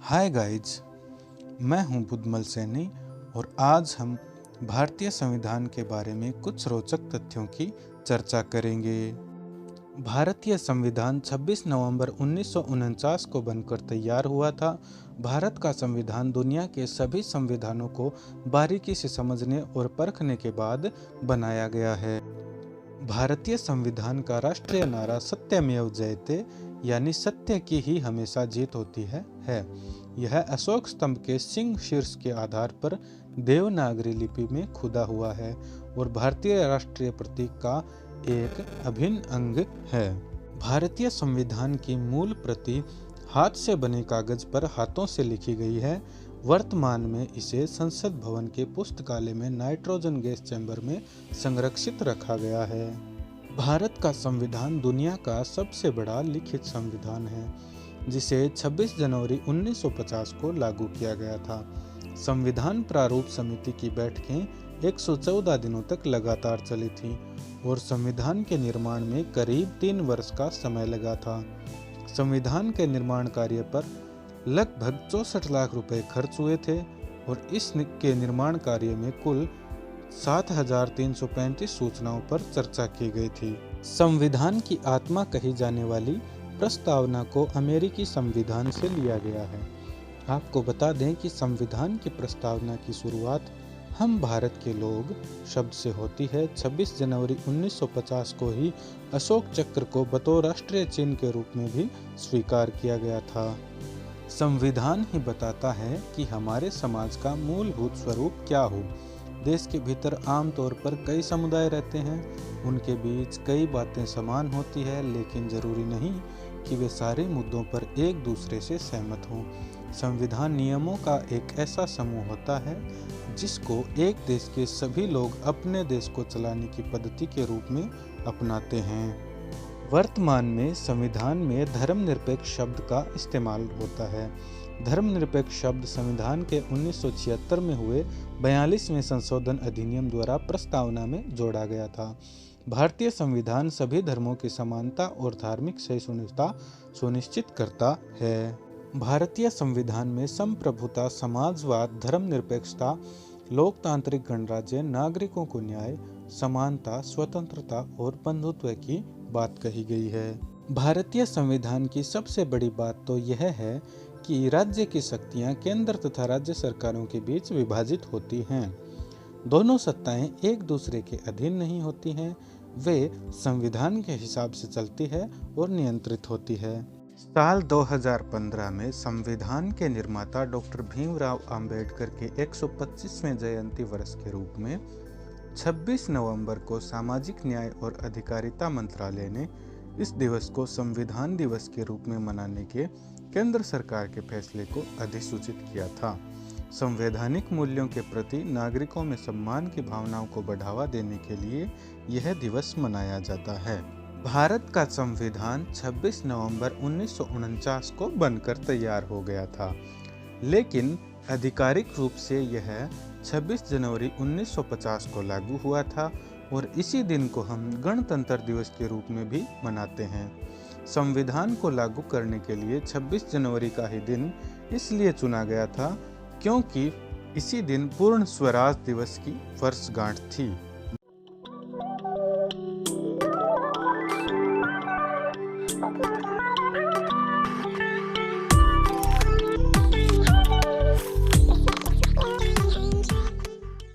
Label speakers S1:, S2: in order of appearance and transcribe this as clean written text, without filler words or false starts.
S1: Hi guys, मैं हूं बुद्धमल सैनी और आज हम भारतीय संविधान के बारे में कुछ रोचक तथ्यों की चर्चा करेंगे। भारतीय संविधान 26 नवंबर 1949 को बनकर तैयार हुआ था। भारत का संविधान दुनिया के सभी संविधानों को बारीकी से समझने और परखने के बाद बनाया गया है। भारतीय संविधान का राष्ट्रीय नारा सत्यमेव जयते यानी सत्य की ही हमेशा जीत होती है। यह अशोक स्तंभ के सिंह शीर्ष के आधार पर देवनागरी लिपि में खुदा हुआ है और भारतीय राष्ट्रीय प्रतीक का एक अभिन्न अंग है। भारतीय संविधान की मूल प्रति हाथ से बने कागज पर हाथों से लिखी गई है। वर्तमान में इसे संसद भवन के पुस्तकालय में नाइट्रोजन गैस चैम्बर में संरक्षित रखा गया है। भारत का संविधान दुनिया का सबसे बड़ा लिखित संविधान है, जिसे 26 जनवरी 1950 को लागू किया गया था। संविधान प्रारूप समिति की बैठकें 114 दिनों तक लगातार चली थीं और संविधान के निर्माण में करीब 3 वर्ष का समय लगा था। संविधान के निर्माण कार्य पर लगभग 64 लाख रुपए खर्च हुए थे और इसके निर्माण कार्य में कुल 7,335 सूचनाओं पर चर्चा की गई थी। संविधान की आत्मा कही जाने वाली प्रस्तावना को अमेरिकी संविधान से लिया गया है। आपको बता दें कि संविधान की प्रस्तावना की शुरुआत हम भारत के लोग शब्द से होती है। 26 जनवरी 1950 को ही अशोक चक्र को बतौर राष्ट्रीय चिन्ह के रूप में भी स्वीकार किया गया था। संविधान ही बताता है कि हमारे समाज का मूलभूत स्वरूप क्या हो। देश के भीतर आमतौर पर कई समुदाय रहते हैं, उनके बीच कई बातें समान होती है, लेकिन जरूरी नहीं कि वे सारे मुद्दों पर एक दूसरे से सहमत हों। संविधान नियमों का एक ऐसा समूह होता है जिसको एक देश के सभी लोग अपने देश को चलाने की पद्धति के रूप में अपनाते हैं। वर्तमान में संविधान में धर्मनिरपेक्ष शब्द का इस्तेमाल होता है। धर्मनिरपेक्ष शब्द संविधान के 1976 में हुए 42वें संशोधन अधिनियम द्वारा प्रस्तावना में जोड़ा गया था। भारतीय संविधान सभी धर्मों की समानता और धार्मिक सहिष्णुता सुनिश्चित करता है। भारतीय संविधान में संप्रभुता, समाजवाद, धर्मनिरपेक्षता, लोकतांत्रिक गणराज्य, नागरिकों को न्याय, समानता, स्वतंत्रता और बंधुत्व की बात कही गई है। भारतीय संविधान की सबसे बड़ी बात तो यह है कि राज्य की शक्तियां केंद्र तथा राज्य सरकारों के बीच विभाजित होती हैं। दोनों सत्ताएं एक दूसरे के अधीन नहीं होती हैं, वे संविधान के हिसाब से चलती है और नियंत्रित होती है। साल 2015 में संविधान के निर्माता डॉक्टर भीमराव अंबेडकर के 125वें जयंती वर्ष के रूप में 26 नवंबर को सामाजिक न्याय और अधिकारिता मंत्रालय ने इस दिवस को संविधान दिवस के रूप में मनाने के केंद्र सरकार के फैसले को अधिसूचित किया था। संवैधानिक मूल्यों के प्रति नागरिकों में सम्मान की भावनाओं को बढ़ावा देने के लिए यह दिवस मनाया जाता है। भारत का संविधान 26 नवंबर 1949 को बनकर तैयार हो गया था, लेकिन आधिकारिक रूप से यह 26 जनवरी 1950 को लागू हुआ था और इसी दिन को हम गणतंत्र दिवस के रूप में भी मनाते हैं। संविधान को लागू करने के लिए 26 जनवरी का ही दिन इसलिए चुना गया था क्योंकि इसी दिन पूर्ण स्वराज दिवस की वर्षगांठ थी।